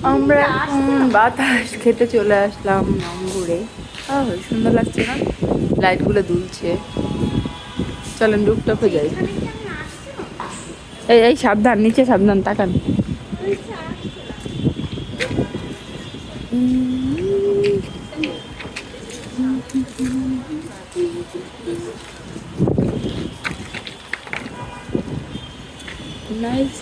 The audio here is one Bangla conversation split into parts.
আমরা এখন বাতাস খেতে চলে আসলাম রংপুরে। সুন্দর লাগছে না, লাইটগুলো দুলছে। চলেন রুফটপে যাই। এই এই সাবধান, নিচে সাবধান, তাকান। নাইস।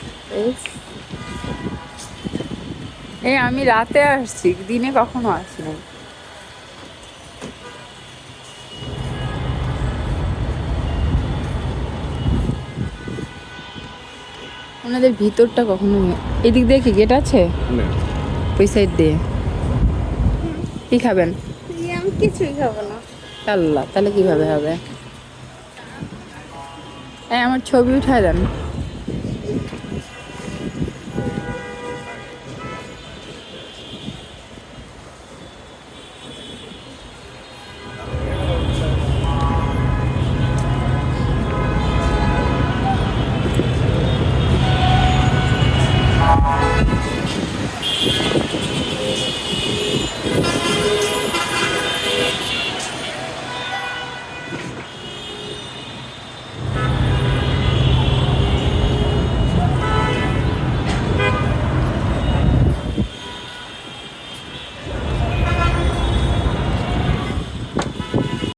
এই আমি রাতে আসছি, দিনে কখনো আসিনি। ওনাদের ভিতরটা কখনো এদিক দিয়ে কি গেট আছে? ওই সাইড দিয়ে কি খাবেন? আমি কিছুই খাবো না। আল্লাহ, তাহলে কিভাবে হবে? এই আমার ছবি উঠায় দেন।